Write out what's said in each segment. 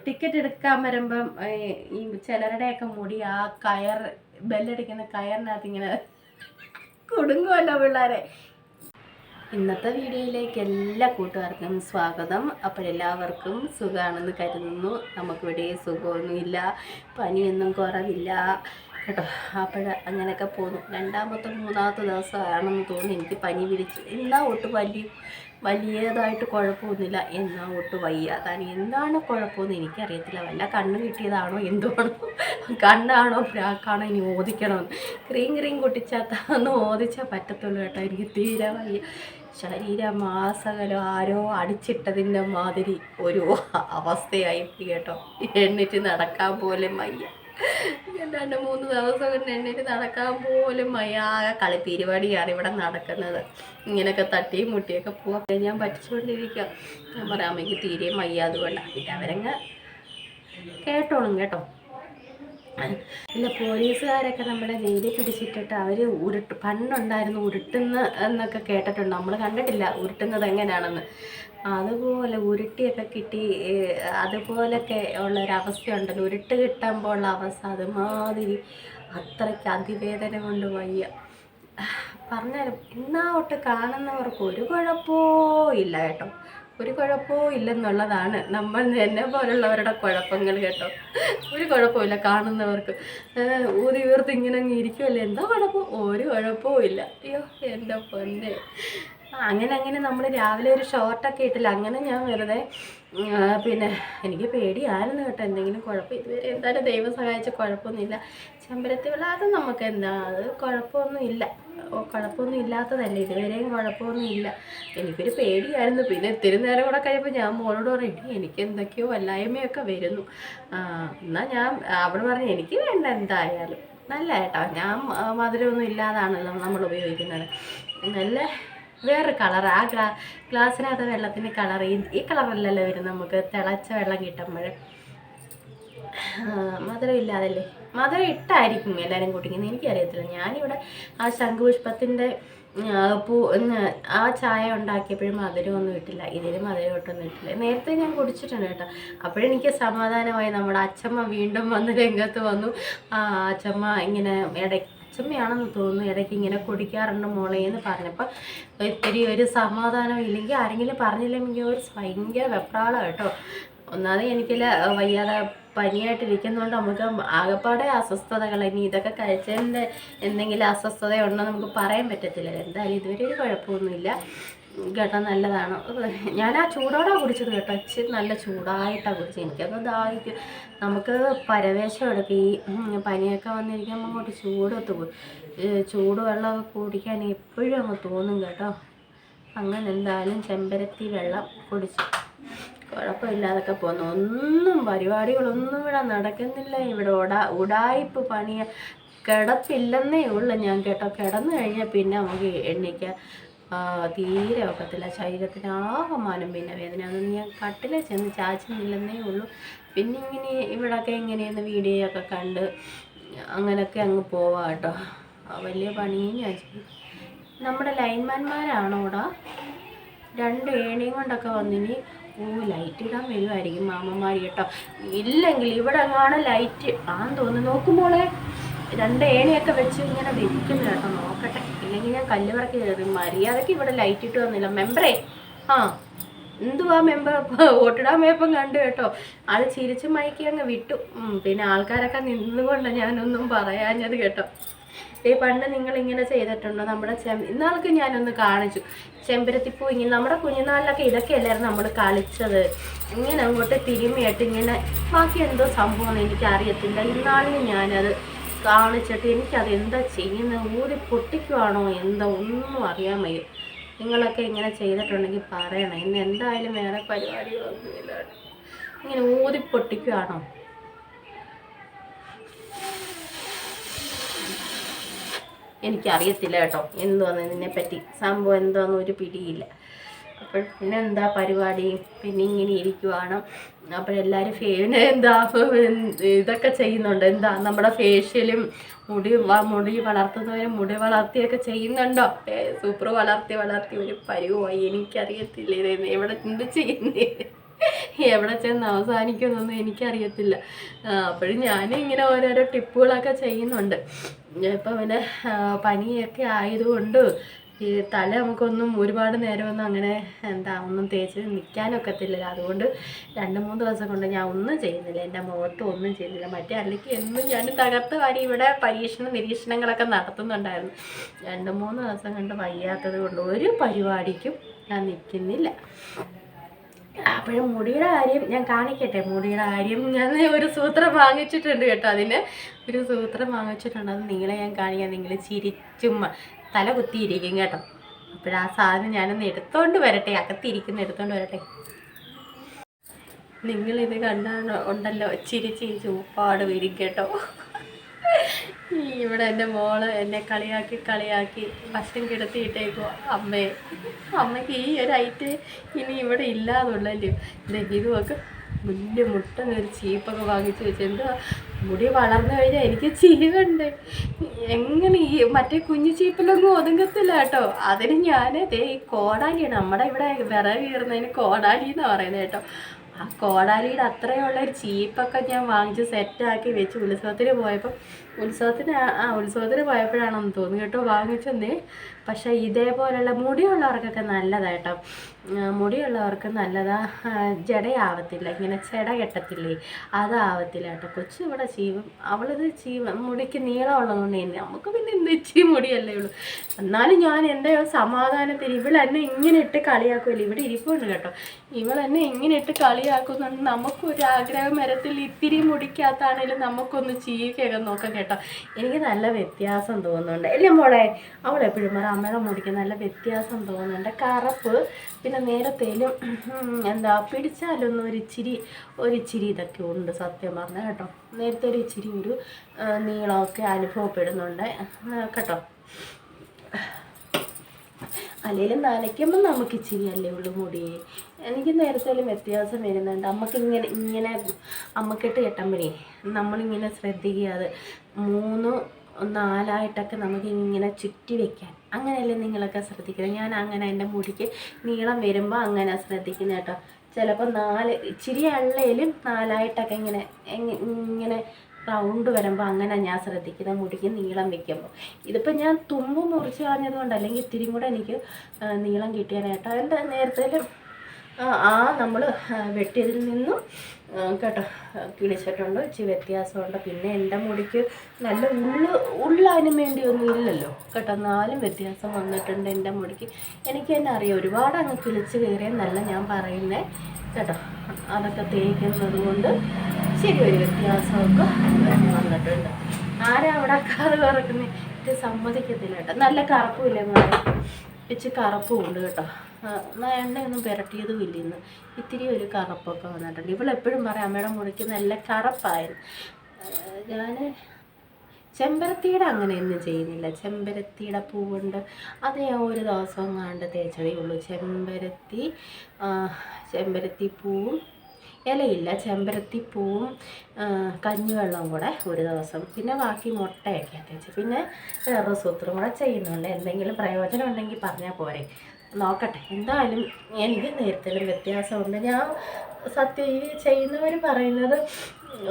Ticket എടുക്കാൻ വരുമ്പം ഈ ചിലരുടെയൊക്കെ മുടി ആ കയർ ബെല്ലടിക്കുന്ന കയറിനകത്ത് ഇങ്ങനെ കുടുങ്ങുമല്ലോ പിള്ളേരെ. ഇന്നത്തെ വീഡിയോയിലേക്ക് എല്ലാ കൂട്ടുകാർക്കും സ്വാഗതം. അപ്പോഴെല്ലാവർക്കും സുഖമാണെന്ന് കരുതുന്നു. നമുക്കിവിടെ സുഖമൊന്നുമില്ല, പനിയൊന്നും കുറവില്ല കേട്ടോ. അങ്ങനെയൊക്കെ പോന്നു. മൂന്നാമത്തെ ദിവസമാണെന്ന് തോന്നുന്നു എനിക്ക് പനി പിടിച്ചു. എന്നാ ഒട്ട് വലിയതായിട്ട് കുഴപ്പമൊന്നുമില്ല, എന്നാ ഒട്ട് വയ്യ. അതാണ് എന്താണ് കുഴപ്പമൊന്നും എനിക്കറിയത്തില്ല. വല്ല കണ്ണ് കിട്ടിയതാണോ എന്തുവാണോ, കണ്ണാണോ പ്രാക്കാണോ ഇനി ഓദിക്കണമെന്ന്. ക്രീം പൊട്ടിച്ചാത്താന്ന് ഓദിച്ചാൽ പറ്റത്തുള്ളൂ കേട്ടോ. എനിക്ക് തീരെ വയ്യ. ശരീരമാസകലം ആരോ അടിച്ചിട്ടതിൻ്റെ മാതിരി ഒരു അവസ്ഥയായി കേട്ടോ. എണ്ണിട്ട് നടക്കാൻ പോലും വയ്യ. 2-3 ദിവസം കൊണ്ട് എണ്ണിട്ട് നടക്കാൻ പോലും വയ്യ. ആകെ കളിപ്പരിപാടിയാണ് ഇവിടെ നടക്കുന്നത്. ഇങ്ങനെയൊക്കെ തട്ടിയും മുട്ടിയൊക്കെ പോവാൻ ഞാൻ പറ്റിച്ചുകൊണ്ടിരിക്കുക. ഞാൻ പറയാം അമ്മയ്ക്ക് തീരെയും വയ്യ, അതുകൊണ്ടാണ്. പിന്നെ അവരങ്ങ് കേട്ടോളും കേട്ടോ. ഇല്ല, പോലീസുകാരൊക്കെ നമ്മളെ ജയിലിൽ പിടിച്ചിട്ടിട്ട് അവർ പണ്ടുണ്ടായിരുന്നു ഉരുട്ടുന്ന എന്നൊക്കെ കേട്ടിട്ടുണ്ട്. നമ്മൾ കണ്ടിട്ടില്ല ഉരുട്ടുന്നത് എങ്ങനെയാണെന്ന്. അതുപോലെ ഉരുട്ടിയൊക്കെ കിട്ടി, അതുപോലൊക്കെ ഉള്ളൊരവസ്ഥയുണ്ടല്ലോ. ഉരുട്ട് കിട്ടുമ്പോൾ ഉള്ള അവസ്ഥ അതുമാതിരി. അത്രയ്ക്ക് അതിവേദന കൊണ്ട് വയ്യ. പറഞ്ഞാലും ഇന്നാ തൊട്ട് കാണുന്നവർക്ക് ഒരു കുഴപ്പവും ഇല്ല കേട്ടോ. ഒരു കുഴപ്പവും ഇല്ലെന്നുള്ളതാണ് നമ്മൾ എന്നെ പോലുള്ളവരുടെ കുഴപ്പങ്ങൾ കേട്ടോ. ഒരു കുഴപ്പമില്ല കാണുന്നവർക്ക്. ഊതി വീർത്ത് ഇങ്ങനെ അങ്ങ് ഇരിക്കുമല്ലേ, എന്താ കുഴപ്പം? ഒരു കുഴപ്പവും ഇല്ല. അയ്യോ എൻ്റെ പൊന്നെ. അങ്ങനെ നമ്മൾ രാവിലെ ഒരു ഷോർട്ടൊക്കെ ഇട്ടില്ല. അങ്ങനെ ഞാൻ വെറുതെ പിന്നെ എനിക്ക് പേടിയായിരുന്നു കേട്ടോ എന്തെങ്കിലും കുഴപ്പം. ഇതുവരെ എന്തായാലും ദൈവം സഹായിച്ച കുഴപ്പമൊന്നുമില്ല. ചെമ്പരത്തി വെള്ളം അത് നമുക്ക് എന്താ, അത് കുഴപ്പമൊന്നും ഇല്ല. കുഴപ്പമൊന്നും ഇല്ലാത്തതല്ലേ, ഇതുവരെയും കുഴപ്പമൊന്നും ഇല്ല. എനിക്കൊരു പേടിയായിരുന്നു. പിന്നെ ഇത്തിരി നേരം കൂടെ കഴിയുമ്പോൾ ഞാൻ മോളോട് പറയും എനിക്ക് എന്തൊക്കെയോ വല്ലായ്മയൊക്കെ വരുന്നു. എന്നാൽ ഞാൻ അവിടെ പറഞ്ഞു എനിക്ക് വേണ്ട എന്തായാലും. നല്ല കേട്ടോ, ഞാൻ മധുരമൊന്നും ഇല്ലാതാണല്ലോ നമ്മൾ ഉപയോഗിക്കുന്നത്. നല്ല വേറൊരു കളർ. ആ ഗ്ലാസ്സിനകത്ത് വെള്ളത്തിൻ്റെ കളർ ഈ കളറല്ലല്ലോ വരും നമുക്ക് തിളച്ച വെള്ളം കിട്ടുമ്പോൾ. മധുരം ഇല്ലാതല്ലേ, മധുരം ഇട്ടായിരിക്കും എല്ലാവരും കുടിക്കുന്നത്, എനിക്കറിയത്തില്ല. ഞാനിവിടെ ആ ശംഖുപുഷ്പത്തിൻ്റെ ആ ചായ ഉണ്ടാക്കിയപ്പോഴും മധുരമൊന്നും ഇട്ടില്ല. ഇതിൽ മധുരം ഇട്ടൊന്നും ഇട്ടില്ല. നേരത്തെ ഞാൻ കുടിച്ചിട്ടുണ്ട് കേട്ടോ. അപ്പോഴെനിക്ക് സമാധാനമായി. നമ്മുടെ അച്ഛമ്മ വീണ്ടും വന്ന് രംഗത്ത് വന്നു. അച്ഛമ്മ ഇങ്ങനെ അച്ഛമ്മയാണെന്ന് തോന്നുന്നു, ഇടയ്ക്ക് ഇങ്ങനെ കുടിക്കാറുണ്ട് മോളെ എന്ന് പറഞ്ഞപ്പോൾ ഇത്തിരി ഒരു സമാധാനം. ഇല്ലെങ്കിൽ ആരെങ്കിലും പറഞ്ഞില്ലെങ്കിൽ ഒരു ഭയങ്കര വെപ്രാളം കേട്ടോ. ഒന്നാമത് എനിക്കില്ല വയ്യാതെ പനിയായിട്ടിരിക്കുന്നതുകൊണ്ട് നമുക്ക് ആകെപ്പാടെ അസ്വസ്ഥതകൾ. ഇനി ഇതൊക്കെ കഴിച്ചതിൻ്റെ എന്തെങ്കിലും അസ്വസ്ഥതയുണ്ടോ നമുക്ക് പറയാൻ പറ്റത്തില്ല. എന്തായാലും ഇതുവരെ ഒരു കുഴപ്പമൊന്നുമില്ല കേട്ടോ. നല്ലതാണ്. ഞാൻ ആ ചൂടോടെ കുടിച്ചത് കേട്ടോ. ഇച്ചിരി നല്ല ചൂടായിട്ടാണ് കുടിച്ചത്. എനിക്കത് ദാഹിക്കും. നമുക്ക് പരവേശം എടുക്കും ഈ പനിയൊക്കെ വന്നിരിക്കുമ്പോൾ അങ്ങോട്ട് ചൂടുവെള്ളമൊക്കെ കുടിക്കാൻ എപ്പോഴും അങ്ങ് തോന്നും കേട്ടോ. അങ്ങനെ എന്തായാലും ചെമ്പരത്തി വെള്ളം കുടിച്ചു കുഴപ്പമില്ലാതൊക്കെ പോന്നു. പരിപാടികളൊന്നും ഇവിടെ നടക്കുന്നില്ല. ഇവിടെ ഉടായിപ്പ് പണിയ കിടപ്പില്ലെന്നേ ഉള്ളു ഞാൻ കേട്ടോ. കിടന്നു കഴിഞ്ഞാൽ പിന്നെ നമുക്ക് എണ്ണിക്കാൻ തീരെ ഒക്കത്തില്ല. ശരീരത്തിന് ആകമാനം പിന്നെ വേദന. അതൊന്നും ഞാൻ കട്ടിലെ ചെന്ന് ചാച്ചുന്നില്ലെന്നേ ഉള്ളൂ. പിന്നെ ഇങ്ങനെ ഇവിടെയൊക്കെ ഇങ്ങനെയൊന്ന് വീഡിയോ ഒക്കെ കണ്ട് അങ്ങനെയൊക്കെ അങ്ങ് പോവാം കേട്ടോ. വലിയ പണിയും ഞാൻ ചെയ്യും. നമ്മുടെ ലൈൻമാൻമാരാണോടാ 2 ഏണിയും കൊണ്ടൊക്കെ വന്നിനി ലൈറ്റ് ഇടാൻ വരുമായിരിക്കും മാമന്മാർ കേട്ടോ. ഇല്ലെങ്കിൽ ഇവിടെ എങ്ങാണ് ലൈറ്റ് ആന്ന് തോന്നുന്നു. നോക്കുമ്പോളെ 2 ഏണിയൊക്കെ വെച്ച് ഇങ്ങനെ വിരിക്കുന്നു കേട്ടോ. നോക്കട്ടെ, ഇല്ലെങ്കിൽ ഞാൻ കല്ല് പറക്കി കയറി. മര്യാദയ്ക്ക് ഇവിടെ ലൈറ്റ് ഇട്ട് വന്നില്ല. മെമ്പറേ, എന്തുവാ മെമ്പർ വോട്ടിടാൻ പോയപ്പം കണ്ടു കേട്ടോ. ആൾ ചിരിച്ച് മയക്കി അങ്ങ് വിട്ടു. പിന്നെ ആൾക്കാരൊക്കെ നിന്നുകൊണ്ട് ഞാനൊന്നും പറയാഞ്ഞത് കേട്ടോ. പണ്ട് നിങ്ങളിങ്ങനെ ചെയ്തിട്ടുണ്ടോ? നമ്മുടെ ഇന്നാൾക്ക് ഞാനൊന്ന് കാണിച്ചു. ചെമ്പരത്തിപ്പൂ ഇങ്ങനെ നമ്മുടെ കുഞ്ഞുനാളിലൊക്കെ ഇതൊക്കെ അല്ലായിരുന്നു നമ്മൾ കളിച്ചത്. ഇങ്ങനെ അങ്ങോട്ട് തിരുമ്മിയിട്ട് ഇങ്ങനെ ബാക്കി എന്തോ സംഭവം എനിക്കറിയത്തില്ല. ഇന്നാളിന് ഞാനത് കാണിച്ചിട്ട് എനിക്കത് എന്താ ചെയ്യുന്നത്, ഊതി പൊട്ടിക്കുവാണോ എന്താ ഒന്നും അറിയാൻ വയ്യ. നിങ്ങളൊക്കെ ഇങ്ങനെ ചെയ്തിട്ടുണ്ടെങ്കിൽ പറയണം. ഇന്ന് എന്തായാലും വേറെ പരിപാടികളൊന്നുമില്ല. ഇങ്ങനെ ഊതി പൊട്ടിക്കുവാണോ? എനിക്കറിയത്തില്ല കേട്ടോ എന്തുവാന്ന് ഇതിനെപ്പറ്റി. സംഭവം എന്താണെന്ന് ഒരു പിടിയില്ല. അപ്പോൾ പിന്നെ എന്താ പരിപാടി, പിന്നെ ഇങ്ങനെ ഇരിക്കുവാണ്. അപ്പോഴെല്ലാവരും ഇതൊക്കെ ചെയ്യുന്നുണ്ട്. എന്താ നമ്മുടെ ഫേഷ്യലും മുടി വളർത്തുന്നവരും മുടി വളർത്തിയൊക്കെ ചെയ്യുന്നുണ്ടോ? സൂപ്പർ വളർത്തി ഒരു പരുവായി. എനിക്കറിയത്തില്ല ഇത് എവിടെ എന്ത് ചെയ്യുന്നേ. എവിടെ ചെന്ന് അവസാനിക്കുമെന്നൊന്നും എനിക്കറിയത്തില്ല. അപ്പോഴും ഞാനും ഇങ്ങനെ ഓരോരോ ടിപ്പുകളൊക്കെ ചെയ്യുന്നുണ്ട്. ഇപ്പം പിന്നെ പനിയൊക്കെ ആയതുകൊണ്ട് ഈ തല നമുക്കൊന്നും ഒരുപാട് നേരമൊന്നും അങ്ങനെ ഒന്നും തേച്ച് നിൽക്കാനൊക്കത്തില്ല. അതുകൊണ്ട് 2-3 ദിവസം കൊണ്ട് ഞാൻ ഒന്നും ചെയ്യുന്നില്ല, എൻ്റെ മുഖത്തും ഒന്നും ചെയ്യുന്നില്ല. മറ്റേ അല്ലെങ്കിൽ എന്നും ഞാൻ തകർത്ത് വാരി ഇവിടെ നിരീക്ഷണങ്ങളൊക്കെ നടത്തുന്നുണ്ടായിരുന്നു. 2-3 ദിവസം കൊണ്ട് വയ്യാത്തത് കൊണ്ട് ഒരു പരിപാടിക്കും ഞാൻ നിൽക്കുന്നില്ല. അപ്പോഴും മുടിയുടെ കാര്യം ഞാൻ കാണിക്കട്ടെ. മുടിയുടെ കാര്യം ഞാൻ ഒരു സൂത്രം വാങ്ങിച്ചിട്ടുണ്ട് കേട്ടോ. അതിന് ഒരു സൂത്രം വാങ്ങിച്ചിട്ടുണ്ട്. അത് നിങ്ങളെ ഞാൻ കാണിക്കാം. നിങ്ങൾ ചിരിച്ചും തല കുത്തിയിരിക്കും കേട്ടോ. അപ്പോഴാ സാധനം ഞാനൊന്ന് എടുത്തോണ്ട് വരട്ടെ, എടുത്തോണ്ട് വരട്ടെ. നിങ്ങളിത് കണ്ടാൽ ഉണ്ടല്ലോ ചിരിച്ച് ചൂപ്പാട് വരും കേട്ടോ. ഇവിടെ എൻ്റെ മോള് എന്നെ കളിയാക്കി ഭക്ഷണം കിടത്തിയിട്ടേക്കോ. അമ്മയ്ക്ക് ഈ ഒരു ഐറ്റ് ഇനി ഇവിടെ ഇല്ലാതുള്ളല്ലോ. ഇതുമൊക്കെ വലിയ മുട്ടനൊരു ചീപ്പൊക്കെ വാങ്ങിച്ച് വെച്ച് എന്താ മുടി വളർന്നു കഴിഞ്ഞാൽ എനിക്ക് ചീവുണ്ട്. എങ്ങനെ ഈ മറ്റേ കുഞ്ഞു ചീപ്പിലൊന്നും ഒതുങ്ങത്തില്ല കേട്ടോ. അതിന് ഞാൻ ഈ കോടാലിയാണ്, നമ്മുടെ ഇവിടെ വിറക് കീറുന്നതിന് കോടാലി എന്നാണ് പറയുന്നത് കേട്ടോ. ആ കോടാലിയുടെ അത്രയുള്ള ഒരു ചീപ്പൊക്കെ ഞാൻ വാങ്ങിച്ച് സെറ്റാക്കി വെച്ച് ഉത്സവത്തിന് പോയപ്പോഴാണെന്ന് തോന്നുന്നു കേട്ടോ വാങ്ങിച്ചെന്നേ. പക്ഷേ ഇതേപോലെയുള്ള മുടിയുള്ളവർക്കൊക്കെ നല്ലതാട്ടോ. മുടിയുള്ളവർക്ക് നല്ലതാ. ജടയാവത്തില്ല, ഇങ്ങനെ ചെട കെട്ടത്തില്ലേ, അതാവത്തില്ല കേട്ടോ. കൊച്ചു ഇവിടെ ചീവും, അവളിത് മുടിക്ക് നീളമുള്ളതുകൊണ്ട് തന്നെ നമുക്ക് പിന്നെ എന്ത് ഇച്ചിരി മുടിയല്ലേ ഉള്ളൂ. എന്നാലും ഞാൻ എൻ്റെ സമാധാനത്തിന് ഇവളെന്നെ ഇങ്ങനെ ഇട്ട് കളിയാക്കുമല്ലോ. ഇവിടെ ഇരിപ്പുണ്ട് കേട്ടോ. ഇവളെന്നെ ഇങ്ങനെ ഇട്ട് കളിയാക്കുന്നുണ്ട്. നമുക്കൊരു ആഗ്രഹം വരത്തിൽ ഇത്തിരി മുടിക്കകത്താണേലും നമുക്കൊന്ന് ചീവിക്കൊക്കെ നോക്കാം കേട്ടോ. എനിക്ക് നല്ല വ്യത്യാസം തോന്നുന്നുണ്ട് അല്ലേ മോളെ? അവളെപ്പോഴും അമ്മയുടെ മുടിക്ക് നല്ല വ്യത്യാസം തോന്നുന്നുണ്ട്. കറുപ്പ് പിന്നെ നേരത്തേലും പിടിച്ചാലൊന്നും ഒരിച്ചിരി ഇതൊക്കെ ഉണ്ട് സത്യം പറഞ്ഞാൽ കേട്ടോ. നേരത്തെ ഒരു ഇച്ചിരി ഒരു നീളമൊക്കെ അനുഭവപ്പെടുന്നുണ്ട് കേട്ടോ. അല്ലെങ്കിലും നനയ്ക്കുമ്പോൾ നമുക്ക് ഇച്ചിരി അല്ലേ ഉള്ളൂ മുടി. എനിക്ക് നേരത്തേലും വ്യത്യാസം വരുന്നുണ്ട്. ഇങ്ങനെ അമ്മക്കെട്ട് കെട്ടുമ്പോഴേ നമ്മളിങ്ങനെ ശ്രദ്ധിക്കുക. 3-4 നമുക്കിങ്ങനെ ചുറ്റി വെക്കാൻ, അങ്ങനെയല്ലേ നിങ്ങളൊക്കെ ശ്രദ്ധിക്കുന്നത്? ഞാൻ അങ്ങനെ എൻ്റെ മുടിക്ക് നീളം വരുമ്പോൾ അങ്ങനെ ശ്രദ്ധിക്കുന്നത് കേട്ടോ. ചിലപ്പോൾ ഇച്ചിരി അള്ളയിലും 4 ഇങ്ങനെ റൗണ്ട് വരുമ്പോൾ അങ്ങനെ ഞാൻ ശ്രദ്ധിക്കുന്നത് മുടിക്ക് നീളം വയ്ക്കുമ്പോൾ. ഇതിപ്പോൾ ഞാൻ തുമ്പ് മുറിച്ച് കളഞ്ഞതുകൊണ്ട്, അല്ലെങ്കിൽ ഇത്തിരി കൂടെ എനിക്ക് നീളം കിട്ടിയാനായിട്ടോ. എൻ്റെ നേരത്തേലും നമ്മൾ വെട്ടിയതിൽ നിന്നും കേട്ടോ കിളിച്ചിട്ടുണ്ട്, ഇച്ചിരി വ്യത്യാസമുണ്ട്. പിന്നെ എൻ്റെ മുടിക്ക് നല്ല ഉള്ളതിനും വേണ്ടിയൊന്നും ഇല്ലല്ലോ കേട്ടോ. എന്നാലും വ്യത്യാസം വന്നിട്ടുണ്ട് എൻ്റെ മുടിക്ക്. എനിക്ക് തന്നെ അറിയാം, ഒരുപാട് അങ്ങ് കിളിച്ച് കയറിയെന്നല്ല ഞാൻ പറയുന്നത് കേട്ടോ. അതൊക്കെ തേക്കുന്നത് കൊണ്ട് ശരി ഒരു വ്യത്യാസമൊക്കെ വന്നിട്ടുണ്ട്. ആരാ അവിടെ കാറ് കറക്കുന്നത്? ഇത് സമ്മതിക്കത്തില്ല കേട്ടോ. നല്ല കറുപ്പുമില്ല മോളെ, ഇച്ചിരി കറുപ്പും ഉണ്ട് കേട്ടോ. എണ്ണയൊന്നും പുരട്ടിയതും ഇല്ല ഇന്ന്. ഇത്തിരി ഒരു കറുപ്പൊക്കെ വന്നിട്ടുണ്ട്. ഇവളെപ്പോഴും പറയാം അമ്മയുടെ മുടിക്ക് നല്ല കറുപ്പായിരുന്നു. ഞാൻ ചെമ്പരത്തിയുടെ അങ്ങനെയൊന്നും ചെയ്യുന്നില്ല. ചെമ്പരത്തിയുടെ പൂവുണ്ട്, അത് ഞാൻ ഒരു ദിവസം കണ്ട് തേച്ചതേ ഉള്ളൂ. ചെമ്പരത്തി പൂവും ഇലയില്ല, ചെമ്പരത്തിപ്പൂവും കഞ്ഞിവെള്ളവും കൂടെ ഒരു ദിവസം, പിന്നെ ബാക്കി മുട്ടയൊക്കെ തേച്ച്, പിന്നെ വേറൊരു സൂത്രം കൂടെ ചെയ്യുന്നുണ്ട്. എന്തെങ്കിലും പ്രയോജനം ഉണ്ടെങ്കിൽ പറഞ്ഞാൽ പോരെ, നോക്കട്ടെ. എന്തായാലും എനിക്ക് നേരത്തേലും വ്യത്യാസമുണ്ട്. ഞാൻ സത്യം ഈ ചെയ്യുന്നവർ പറയുന്നത്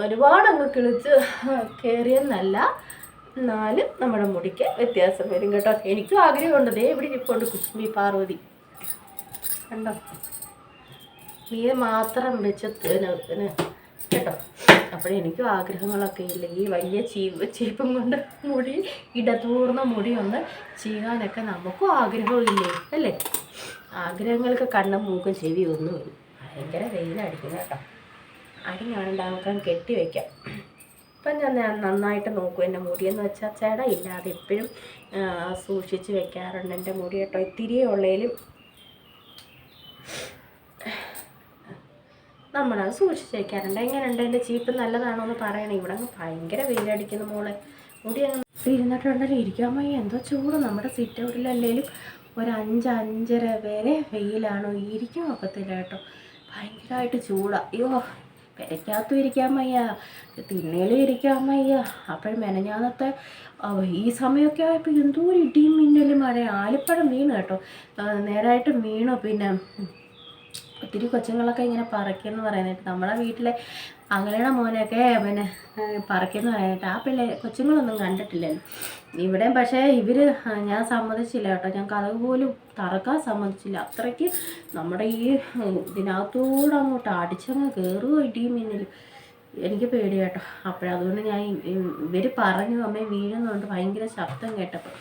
ഒരുപാടങ്ങ് കിളിച്ച് കയറിയെന്നല്ല, എന്നാലും നമ്മുടെ മുടിക്ക് വ്യത്യാസം വരും കേട്ടോ. എനിക്കും ആഗ്രഹമുണ്ട്. ദേ ഇവിടെ ഇരിപ്പുണ്ട് കുസുമി പാർവതി, കണ്ടോ? നീ മാത്രം വെച്ച് കേട്ടോ. അപ്പോഴെനിക്കും ആഗ്രഹങ്ങളൊക്കെ ഇല്ല. ഈ വലിയ ചീപ്പും കൊണ്ട് മുടി ഇടതൂർന്ന മുടി ഒന്ന് ചെയ്യാനൊക്കെ നമുക്കും ആഗ്രഹമില്ലേ അല്ലേ? ആഗ്രഹങ്ങൾക്ക് കണ്ണും മൂക്കും ചെവി ഒന്നും വരും. ഭയങ്കര വെയിലടിക്കും കേട്ടോ. അടിഞ്ഞാണ്ടാക്കാൻ കെട്ടി വയ്ക്കാം. ഇപ്പം ഞാൻ നന്നായിട്ട് നോക്കും എൻ്റെ മുടിയെന്ന് വെച്ചാൽ ചെടയില്ലാതെ എപ്പോഴും സൂക്ഷിച്ച് വെക്കാറുണ്ട് എൻ്റെ മുടി കേട്ടോ. ഇത്തിരിയേ ഉള്ളതിലും നമ്മളത് സൂക്ഷിച്ച് വയ്ക്കാറുണ്ട്. എങ്ങനെയുണ്ട് എൻ്റെ ചീപ്പ്? നല്ലതാണോ എന്ന് പറയണേ. ഇവിടെ ഭയങ്കര വെയിലടിക്കുന്ന മോളെ. മുടി അങ്ങനെ ഇരുന്നിട്ടുണ്ടല്ലോ, ഇരിക്കാൻ വയ്യ. എന്തോ ചൂട്. നമ്മുടെ സിറ്റ് ഔട്ടിലല്ലേലും ഒരു 5-5:30 വരെ വെയിലാണ്. ഇരിക്കാൻ ഒക്കത്തില്ല കേട്ടോ. ഭയങ്കരമായിട്ട് ചൂടാണ്. അയ്യോ, പെരയ്ക്കകത്തും ഇരിക്കാൻ വയ്യ, തിണ്ണയിലും ഇരിക്കാൻ വയ്യ. അപ്പോഴും മെനഞ്ഞാന്നത്തെ ഈ സമയമൊക്കെ ആയപ്പോൾ എന്തോ ഒരു ഇടിയും മിന്നലും മഴ. ആലിപ്പഴം വീണു കേട്ടോ, നേരായിട്ട് വീണു. പിന്നെ ഒത്തിരി കൊച്ചുങ്ങളൊക്കെ ഇങ്ങനെ പറിക്കുമെന്ന് പറയാനായിട്ട് നമ്മളെ വീട്ടിലെ അങ്ങളയുടെ മോനൊക്കെ പിന്നെ പറിക്കുമെന്ന് പറയാനായിട്ട് ആ കൊച്ചുങ്ങളൊന്നും കണ്ടിട്ടില്ലല്ലോ ഇവിടെയും. പക്ഷേ ഞാൻ സമ്മതിച്ചില്ല കേട്ടോ, ഞാൻ കഥക് പോലും തുറക്കാൻ സമ്മതിച്ചില്ല. അത്രയ്ക്ക് നമ്മുടെ ഈ ഇതിനകത്തൂടെ അങ്ങോട്ട് അടിച്ചങ്ങ് കയറുമോ ഇടിയും മിന്നൽ, എനിക്ക് പേടി കേട്ടോ. അപ്പോഴതുകൊണ്ട് ഞാൻ ഇവർ പറഞ്ഞു അമ്മ വീഴുന്നുണ്ട് ഭയങ്കര ശബ്ദം കേട്ടപ്പോൾ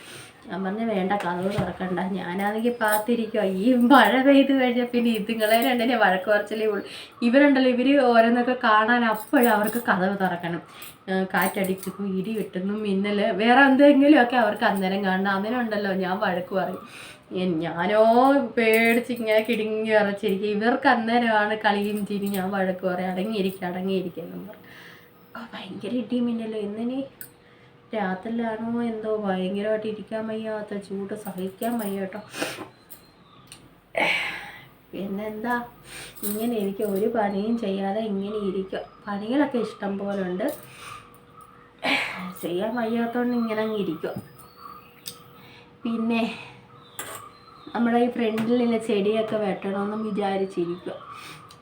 ഞാൻ പറഞ്ഞു വേണ്ട കഥവ് തുറക്കണ്ട. ഞാനാണെങ്കിൽ പാത്തിരിക്കുക. ഈ മഴ പെയ്ത് കഴിഞ്ഞാൽ പിന്നെ ഇതുങ്ങളെ രണ്ടിനെ വഴക്ക് കുറച്ചല്ലേ ഉള്ളൂ. ഇവരുണ്ടല്ലോ ഓരോന്നൊക്കെ കാണാൻ അപ്പോഴും അവർക്ക് കഥവ് തുറക്കണം. കാറ്റടിക്കുന്നു, ഇടി വെട്ടുന്നു, മിന്നൽ വേറെ എന്തെങ്കിലുമൊക്കെ അവർക്ക് അന്നേരം കാണണം. അതിനുണ്ടല്ലോ ഞാൻ വഴക്ക് പറയും. ഞാനോ പേടിച്ച് ഇങ്ങനെ കിടുങ്ങി വിറച്ചിരിക്കും. ഇവർക്ക് അന്നേരമാണ് കളിയും ചിരി. ഞാൻ വഴക്ക് പറയും അടങ്ങിയിരിക്കുക എന്നും പറയും. ഭയങ്കര ഇടി മിന്നല്ലോ. ഇന്നിനി രാത്രിയിലാണോ എന്തോ ഭയങ്കരമായിട്ട് ഇരിക്കാൻ വയ്യാത്ത ചൂട് സഹിക്കാൻ വയ്യ കേട്ടോ. പിന്നെന്താ, ഇങ്ങനെ ഇരിക്കുക, ഒരു പണിയും ചെയ്യാതെ ഇങ്ങനെ ഇരിക്കുക. പണികളൊക്കെ ഇഷ്ടം പോലെ ഉണ്ട്, ചെയ്യാൻ വയ്യാത്തതുകൊണ്ട് ഇങ്ങനെ അങ്ങ് ഇരിക്കുക. പിന്നെ നമ്മുടെ ഈ ഫ്രണ്ടിലെ ചെടിയൊക്കെ വെട്ടണമെന്ന് വിചാരിച്ചിരിക്കുക.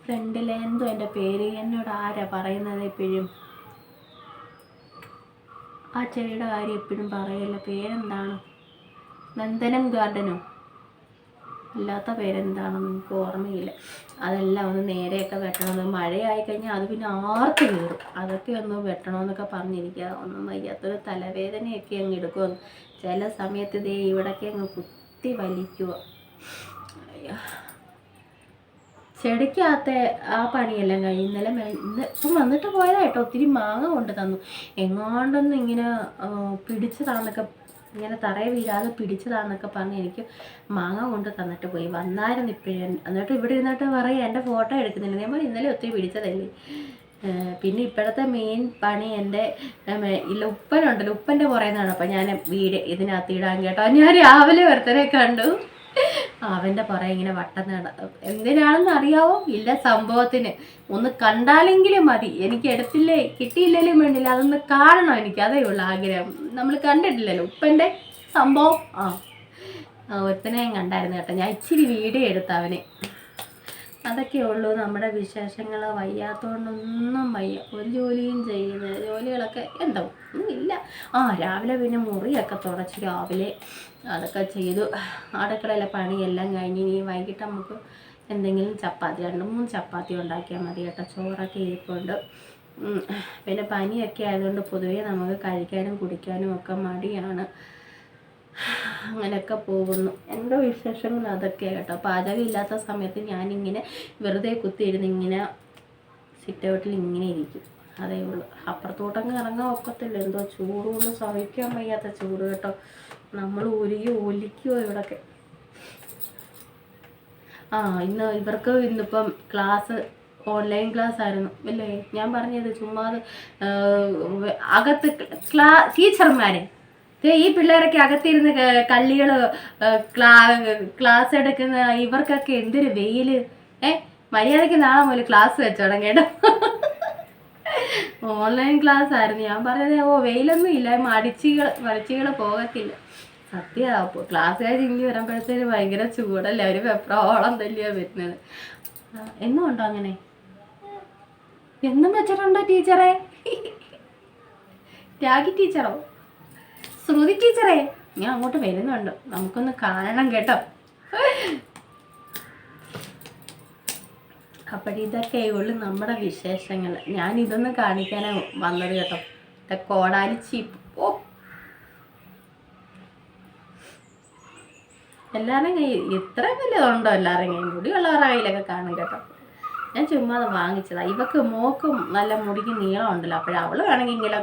ഫ്രണ്ടിലെ എന്തോ എൻ്റെ പേര് എന്നോട് ആരാ പറയുന്നത് എപ്പോഴും, ആ ചെടിയുടെ കാര്യം എപ്പോഴും പറയല്ല, പേരെന്താണ്, നന്ദനം ഗാർഡനോ, അല്ലാത്ത പേരെന്താണെന്ന് എനിക്ക് ഓർമ്മയില്ല. അതെല്ലാം ഒന്ന് നേരെയൊക്കെ വെട്ടണമെന്ന്, മഴയായി കഴിഞ്ഞാൽ അത് പിന്നെ ആർത്ത് കയറും. അതൊക്കെ ഒന്ന് വെട്ടണമെന്നൊക്കെ പറഞ്ഞിരിക്കുക. ഒന്നും വയ്യാത്തൊരു തലവേദനയൊക്കെ അങ്ങ് എടുക്കുമെന്ന് ചില സമയത്ത് ഇതേ ഇവിടൊക്കെ അങ്ങ് കുത്തി വലിക്കുക. ചെടിക്കകത്തെ ആ പണിയെല്ലാം കഴിഞ്ഞ് ഇപ്പം വന്നിട്ട് പോയതായിട്ടോ. ഒത്തിരി മാങ്ങ കൊണ്ട് തന്നു. എങ്ങാണ്ടൊന്നും ഇങ്ങനെ പിടിച്ചതാന്നൊക്കെ, ഇങ്ങനെ തറയെ വീഴാതെ പിടിച്ചതാന്നൊക്കെ പറഞ്ഞ് എനിക്ക് മാങ്ങ കൊണ്ട് തന്നിട്ട് പോയി. വന്നായിരുന്നു ഇപ്പോഴും. എന്നിട്ട് ഇവിടെ ഇരുന്നിട്ട് പറയും എൻ്റെ ഫോട്ടോ എടുക്കുന്നില്ല. നമ്മൾ ഇന്നലെ ഒത്തിരി പിടിച്ചതല്ലേ. പിന്നെ ഇപ്പോഴത്തെ മെയിൻ പണി എൻ്റെ ഉപ്പനുണ്ടല്ലോ, ഉപ്പൻ്റെ പുറയുന്നതാണ്. അപ്പം ഞാൻ ഇതിനകത്ത് ഇടാൻ കേട്ടോ. ഞാൻ രാവിലെ ഒരുത്തനെ കണ്ടു, അവൻ്റെ പുറകെ ഇങ്ങനെ വട്ടം എന്തിനാണെന്ന് അറിയാവോ ഇല്ല, സംഭവത്തിന് ഒന്ന് കണ്ടാലെങ്കിലും മതി. എനിക്ക് എടുത്തില്ലേ കിട്ടിയില്ലേലും വേണ്ടില്ല, അതൊന്ന് കാണണം എനിക്ക്, അതേ ഉള്ളൂ ആഗ്രഹം. നമ്മൾ കണ്ടിട്ടില്ലല്ലോ ഉപ്പൻ്റെ സംഭവം. ഒരുത്തനെ ഞാൻ കണ്ടായിരുന്നു കേട്ടോ. ഞാൻ ഇച്ചിരി വീഡിയോ എടുത്ത അവനെ. അതൊക്കെ ഉള്ളൂ നമ്മുടെ വിശേഷങ്ങൾ. വയ്യാത്തതുകൊണ്ടൊന്നും വയ്യ, ഒരു ജോലിയും ചെയ്യുന്നത്, ജോലികളൊക്കെ എന്താവും ഒന്നും ഇല്ല. രാവിലെ പിന്നെ മുറിയൊക്കെ തുടച്ച് രാവിലെ അതൊക്കെ ചെയ്തു. അടുക്കളയിലെ പണിയെല്ലാം കഴിഞ്ഞ് ഇനി വൈകിട്ട് നമുക്ക് എന്തെങ്കിലും ചപ്പാത്തി 2-3 ചപ്പാത്തി ഉണ്ടാക്കിയാൽ മതി കേട്ടോ. ചോറൊക്കെ ഇരിപ്പുണ്ട്. പിന്നെ പനിയൊക്കെ ആയതുകൊണ്ട് പൊതുവേ നമുക്ക് കഴിക്കാനും കുടിക്കാനും ഒക്കെ മടിയാണ്. അങ്ങനെയൊക്കെ പോകുന്നു. എൻ്റെ വിശേഷങ്ങൾ അതൊക്കെ കേട്ടോ. പാചകം ഇല്ലാത്ത സമയത്ത് ഞാനിങ്ങനെ വെറുതെ കുത്തിയിരുന്ന് ഇങ്ങനെ സിറ്റ് ഔട്ടിൽ ഇങ്ങനെ ഇരിക്കും, അതേ ഉള്ളൂ. അപ്പുറത്തോട്ടങ്ങ് ഇറങ്ങാൻ ഒക്കത്തില്ല, എന്തോ ചൂട് കൊണ്ട് സഹിക്കാൻ വയ്യാത്ത ചൂട് കേട്ടോ. നമ്മൾ ഒലിക്കുമോ ഇവിടൊക്കെ. ഇവർക്ക് ഇന്നിപ്പം ക്ലാസ് ഓൺലൈൻ ക്ലാസ് ആയിരുന്നു അല്ലേ. ഞാൻ പറഞ്ഞത് ചുമ്മാതെ അകത്ത് ടീച്ചർമാരെ ഈ പിള്ളേരൊക്കെ അകത്തിരുന്ന് കള്ളികൾ ക്ലാസ് എടുക്കുന്ന ഇവർക്കൊക്കെ എന്തൊരു വെയിൽ. മര്യാദയ്ക്ക് നാളെ മുതൽ ക്ലാസ് വെച്ചോടാം കേട്ടോ. ഓൺലൈൻ ക്ലാസ് ആയിരുന്നു. ഞാൻ പറഞ്ഞത് വെയിലൊന്നും ഇല്ല, മടിച്ചികൾ പോകത്തില്ല. സത്യമാ ക്ലാസ് കഴിഞ്ഞ് ഇങ്ങി വരുമ്പോഴത്തേന് ഭയങ്കര ചൂടല്ലേ, ഒരു വെപ്രോളം തന്നെയാ വരുന്നത്. എന്നും ഉണ്ടോ അങ്ങനെ? എന്നും വെച്ചിട്ടുണ്ടോ ടീച്ചറെ? രാഗി ടീച്ചറോ, ശ്രുതി ടീച്ചറെ? ഞാൻ അങ്ങോട്ട് വരുന്നുണ്ട്, നമുക്കൊന്ന് കാണണം കേട്ടോ. അപ്പോഴിതൊക്കെ ഉള്ളു നമ്മുടെ വിശേഷങ്ങൾ. ഞാൻ ഇതൊന്നും കാണിക്കാനാണ് വന്നത് കേട്ടോ. കോടാലി ചീപ്പ് എല്ലാവരുടെയും കൈ ഇത്രയും വലിയതുണ്ടോ? എല്ലാവരുടെയും കൈ മുടിയുള്ളവരുടെ കയ്യിലൊക്കെ കാണും കേട്ടോ. ഞാൻ ചുമ്മാ വാങ്ങിച്ചതാണ്. ഇവക്ക് മോക്കും നല്ല മുടിക്ക് നീളം ഉണ്ടല്ലോ, അപ്പോഴവൾ വേണമെങ്കിൽ ഇങ്ങനെ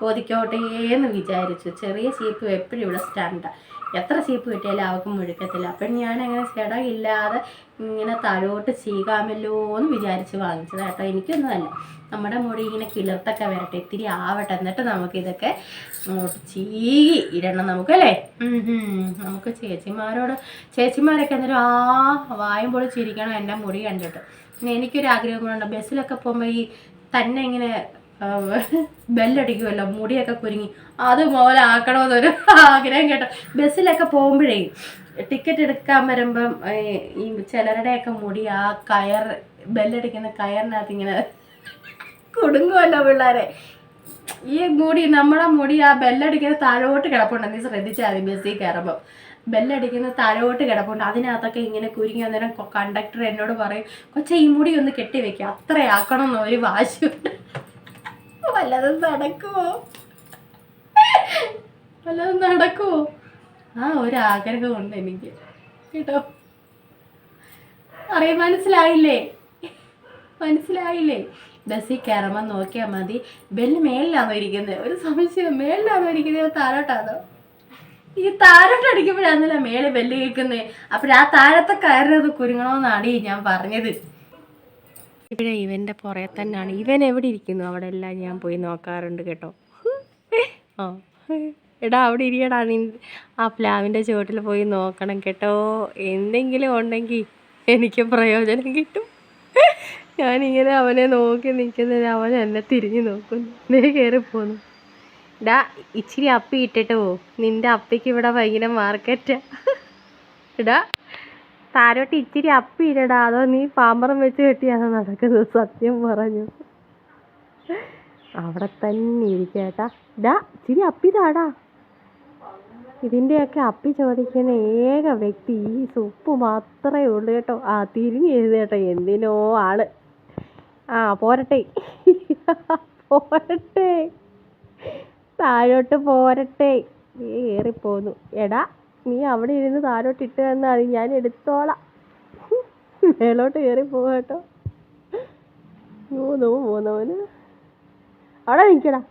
കോതിക്കോട്ടേന്ന് വിചാരിച്ചു. ചെറിയ ചീപ്പ് എപ്പോഴും ഇവിടെ സ്റ്റാൻഡാണ്. എത്ര ചീപ്പ് കിട്ടിയാലും അവൾക്ക് മുഴുക്കത്തില്ല. അപ്പം ഞാനങ്ങനെ ഇല്ലാതെ ഇങ്ങനെ തഴോട്ട് ചീകാമല്ലോ എന്ന് വിചാരിച്ച് വാങ്ങിച്ചത് കേട്ടോ. എനിക്കൊന്നുമല്ല, നമ്മുടെ മുടി ഇങ്ങനെ കിളിർത്തൊക്കെ വരട്ടെ, ഇത്തിരി ആവട്ടെ, എന്നിട്ട് നമുക്കിതൊക്കെ ചീകി ഇടണം നമുക്കല്ലേ. നമുക്ക് ചേച്ചിമാരൊക്കെ എന്നിട്ട് വായും പൊളി ചിരിക്കണം എൻ്റെ മുടി കണ്ടിട്ട്. എനിക്കൊരു ആഗ്രഹം കൊണ്ടുണ്ട്, ബസ്സിലൊക്കെ പോകുമ്പോൾ ഈ തന്നെ ഇങ്ങനെ ബെല്ലടിക്കുമല്ലോ, മുടിയൊക്കെ കുരുങ്ങി അതുപോലെ ആക്കണമെന്നൊരു ആഗ്രഹം കേട്ടോ. ബസ്സിലൊക്കെ പോകുമ്പോഴേ ടിക്കറ്റ് എടുക്കാൻ വരുമ്പം ഈ ചിലരുടെയൊക്കെ മുടി ആ ബെല്ലടിക്കുന്ന കയറിനകത്ത് ഇങ്ങനെ കുടുങ്ങുമല്ലോ പിള്ളേരെ. ഈ നമ്മുടെ മുടി ആ ബെല്ലടിക്കുന്ന താഴോട്ട് കിടപ്പുണ്ട്, നീ ശ്രദ്ധിച്ചാൽ മതി. ബസ്സിൽ കയറുമ്പോൾ ബെല്ലടിക്കുന്ന താഴോട്ട് കിടപ്പുണ്ട്, അതിനകത്തൊക്കെ ഇങ്ങനെ കുരുങ്ങി. അന്നേരം കണ്ടക്ടർ എന്നോട് പറയും, കൊച്ചെ ഈ മുടി ഒന്ന് കെട്ടിവെക്കുക, അത്രയാക്കണം എന്നൊരു വാശിയുണ്ട്. വല്ലതും നടക്കുമോ? വല്ലതും നടക്കുമോ? ആ ഒരാഗ്രഹമുണ്ട് എനിക്ക് കേട്ടോ. മനസ്സിലായില്ലേ? ബസ്സിൽ കയറുമ്പോൾ നോക്കിയാൽ മതി, ബെല്ല് മേളിലാണോ ഇരിക്കുന്നത്? ഒരു സംശയം, മേളിലാണോ ഇരിക്കുന്നത് താഴോട്ടാണോ? ഈ താഴോട്ട് അടിക്കുമ്പോഴാണല്ലോ മേളിൽ ബെല്ല് കേൾക്കുന്നത്. അപ്പോഴാ താഴത്തെ കയറിനത് കുരുങ്ങണമെന്നാണ് ഞാൻ പറഞ്ഞത്. ഇവിടെ ഇവൻ്റെ പുറകെ തന്നെയാണ്. ഇവൻ എവിടെ ഇരിക്കുന്നു അവിടെ എല്ലാം ഞാൻ പോയി നോക്കാറുണ്ട് കേട്ടോ. ആ എടാ അവിടെ ഇരിയടാ, നീ ആ പ്ലാവിൻ്റെ ചുവട്ടിൽ പോയി നോക്കണം കേട്ടോ. എന്തെങ്കിലും ഉണ്ടെങ്കിൽ എനിക്ക് പ്രയോജനം കിട്ടും. ഞാനിങ്ങനെ അവനെ നോക്കി നിൽക്കുന്നത്, അവൻ എന്നെ തിരിഞ്ഞു നോക്കുന്നു. നീ കയറിപ്പോന്നു. ഡാ ഇച്ചിരി അപ്പി ഇട്ടിട്ട് പോ, നിൻ്റെ അപ്പിക്ക് ഇവിടെ ഭയങ്കര മാർക്കറ്റാ. ഇടാ താരോട്ട് ഇച്ചിരി അപ്പി ഇടടാ, അതോ നീ പാമ്പറം വെച്ച് കെട്ടിയാണോ നടക്കുന്നത്? സത്യം പറഞ്ഞു അവിടെ തന്നെ ഇരിക്കേട്ടാ. ഡാ ഇച്ചിരി അപ്പി താടാ. ഇതിൻ്റെയൊക്കെ അപ്പി ചോദിക്കുന്ന ഏക വ്യക്തി ഈ സുപ്പ് മാത്രമേ ഉള്ളൂ കേട്ടോ. ആ തിരിഞ്ഞ് എഴുതേട്ടോ, എന്തിനോ ആള്. ആ പോരട്ടെ പോരട്ടെ, താഴോട്ട് പോരട്ടെ. നീ കയറിപ്പോന്നു. എടാ നീ അവിടെ ഇരുന്ന് താഴോട്ട് ഇട്ട് തന്നാൽ മതി, ഞാൻ എടുത്തോളാം. മേലോട്ട് കയറി പോവാട്ടോ. പോന്നവന് അവിടെ നിൽക്കടാ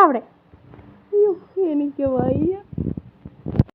അവിടെ. അയ്യോ എനിക്ക് വയ്യ.